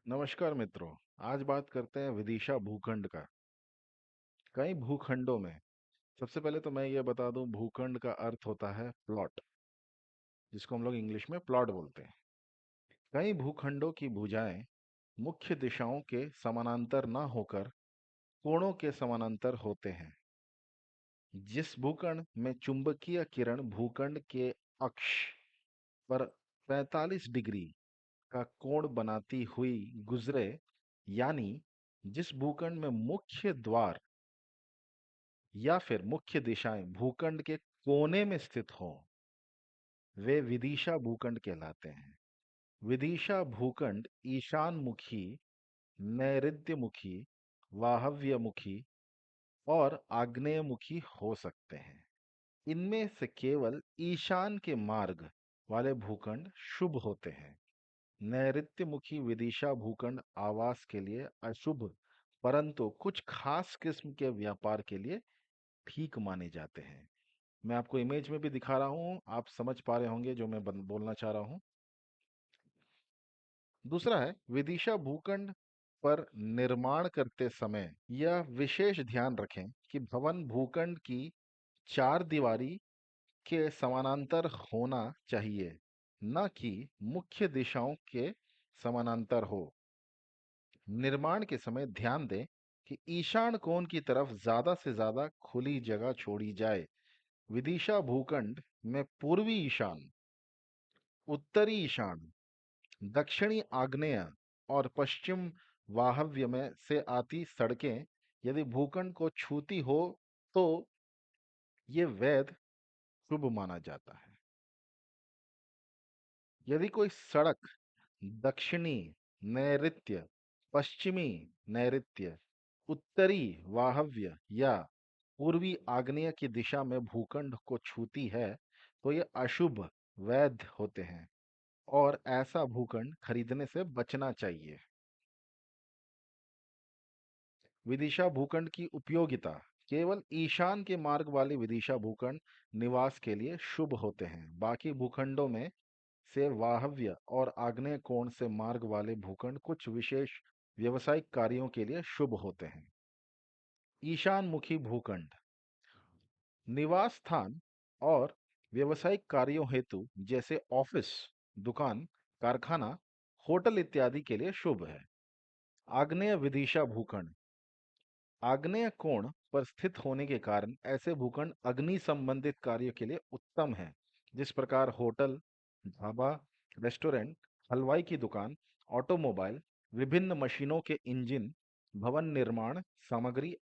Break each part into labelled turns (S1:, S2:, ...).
S1: नमस्कार मित्रों। आज बात करते हैं विदिशा भूखंड का। कई भूखंडों में सबसे पहले तो मैं ये बता दूं, भूखंड का अर्थ होता है प्लॉट, जिसको हम लोग इंग्लिश में प्लॉट बोलते हैं। कई भूखंडों की भुजाएं मुख्य दिशाओं के समानांतर न होकर कोणों के समानांतर होते हैं। जिस भूखंड में चुंबकीय किरण भूखंड के अक्ष पर 45 डिग्री का कोण बनाती हुई गुजरे, यानी जिस भूखंड में मुख्य द्वार या फिर मुख्य दिशाएं भूखंड के कोने में स्थित हों, वे विदिशा भूखंड कहलाते हैं। विदिशा भूखंड ईशानमुखी, नैऋत्यमुखी, वायव्यमुखी और आग्नेयमुखी हो सकते हैं। इनमें से केवल ईशान के मार्ग वाले भूखंड शुभ होते हैं। नैऋत्यमुखी विदिशा भूखंड आवास के लिए अशुभ, परंतु कुछ खास किस्म के व्यापार के लिए ठीक माने जाते हैं। मैं आपको इमेज में भी दिखा रहा हूं, आप समझ पा रहे होंगे जो मैं बोलना चाह रहा हूं। दूसरा है, विदिशा भूखंड पर निर्माण करते समय यह विशेष ध्यान रखें कि भवन भूखंड की चार दीवारी के समानांतर होना चाहिए, न कि मुख्य दिशाओं के समानांतर हो। निर्माण के समय ध्यान दें कि ईशान कोण की तरफ ज्यादा से ज्यादा खुली जगह छोड़ी जाए। विदिशा भूखंड में पूर्वी ईशान, उत्तरी ईशान, दक्षिणी आग्नेय और पश्चिम वायव्य में से आती सड़कें यदि भूखंड को छूती हो तो ये वैध शुभ माना जाता है। यदि कोई सड़क दक्षिणी नैऋत्य, पश्चिमी नैऋत्य, उत्तरी वायव्य या पूर्वी आग्नेय की दिशा में भूखंड को छूती है तो ये अशुभ वैध होते हैं और ऐसा भूखंड खरीदने से बचना चाहिए। विदिशा भूखंड की उपयोगिता, केवल ईशान के मार्ग वाले विदिशा भूखंड निवास के लिए शुभ होते हैं। बाकी भूखंडों में से वायव्य और आग्नेय कोण से मार्ग वाले भूखंड कुछ विशेष व्यवसायिक कार्यों के लिए शुभ होते हैं। ईशान मुखी भूखंड निवास स्थान और व्यवसायिक कार्यों हेतु जैसे ऑफिस, दुकान, कारखाना, होटल इत्यादि के लिए शुभ है। आग्नेय विदिशा भूखंड आग्नेय कोण पर स्थित होने के कारण ऐसे भूखंड अग्नि संबंधित कार्य के लिए उत्तम है। जिस प्रकार होटल, ढाबा, रेस्टोरेंट, हलवाई की दुकान, ऑटोमोबाइल, विभिन्न मशीनों के इंजन, भवन निर्माण सामग्री।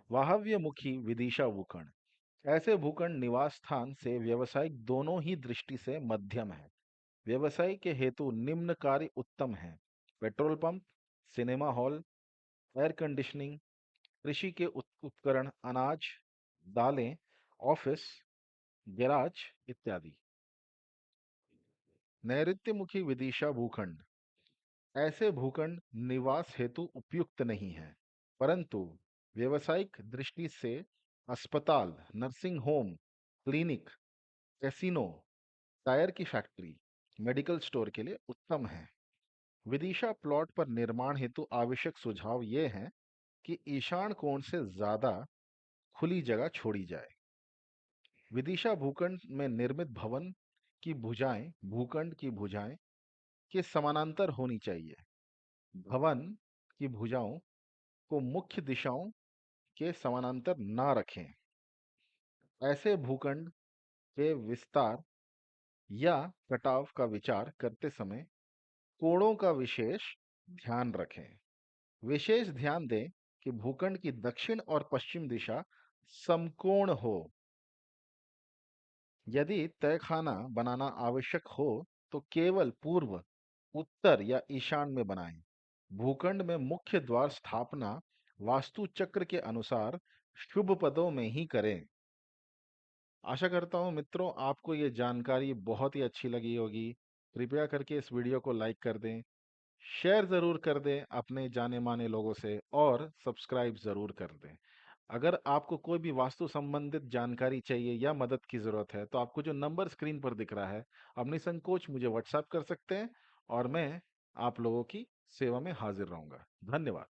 S1: वायव्यमुखी विदिशा भूखंड ऐसे भूखंड निवास स्थान से व्यवसायिक दोनों ही दृष्टि से मध्यम है। व्यवसाय के हेतु निम्न कार्य उत्तम है: petrol pump, cinema hall, air conditioning, कृषि के उपकरण, अनाज, दालें, ऑफिस, गैराज इत्यादि। नैऋत्यमुखी विदिशा भूखंड ऐसे भूखंड निवास हेतु उपयुक्त नहीं है, परंतु व्यवसायिक दृष्टि से अस्पताल, nursing home, clinic, casino, tyre की फैक्ट्री, मेडिकल स्टोर के लिए उत्तम है। विदिशा प्लॉट पर निर्माण हेतु आवश्यक सुझाव ये हैं कि ईशान कोण से ज्यादा खुली जगह छोड़ी जाए। विदिशा भूखंड में निर्मित भवन की भुजाएं भूखंड की भुजाएं के समानांतर होनी चाहिए। भवन की भुजाओं को मुख्य दिशाओं के समानांतर ना रखें। ऐसे भूखंड के विस्तार या कटाव का विचार करते समय कोणों का विशेष ध्यान रखें। विशेष ध्यान दें कि भूखंड की दक्षिण और पश्चिम दिशा समकोण हो। यदि तहखाना बनाना आवश्यक हो तो केवल पूर्व, उत्तर या ईशान में बनाएं। भूखंड में मुख्य द्वार स्थापना वास्तु चक्र के अनुसार शुभ पदों में ही करें। आशा करता हूं मित्रों, आपको ये जानकारी बहुत ही अच्छी लगी होगी। कृपया करके इस वीडियो को लाइक कर दें, शेयर ज़रूर कर दें अपने जाने माने लोगों से और सब्सक्राइब ज़रूर कर दें। अगर आपको कोई भी वास्तु संबंधित जानकारी चाहिए या मदद की ज़रूरत है तो आपको जो नंबर स्क्रीन पर दिख रहा है, आप निसंकोच मुझे व्हाट्सएप कर सकते हैं और मैं आप लोगों की सेवा में हाजिर रहूंगा। धन्यवाद।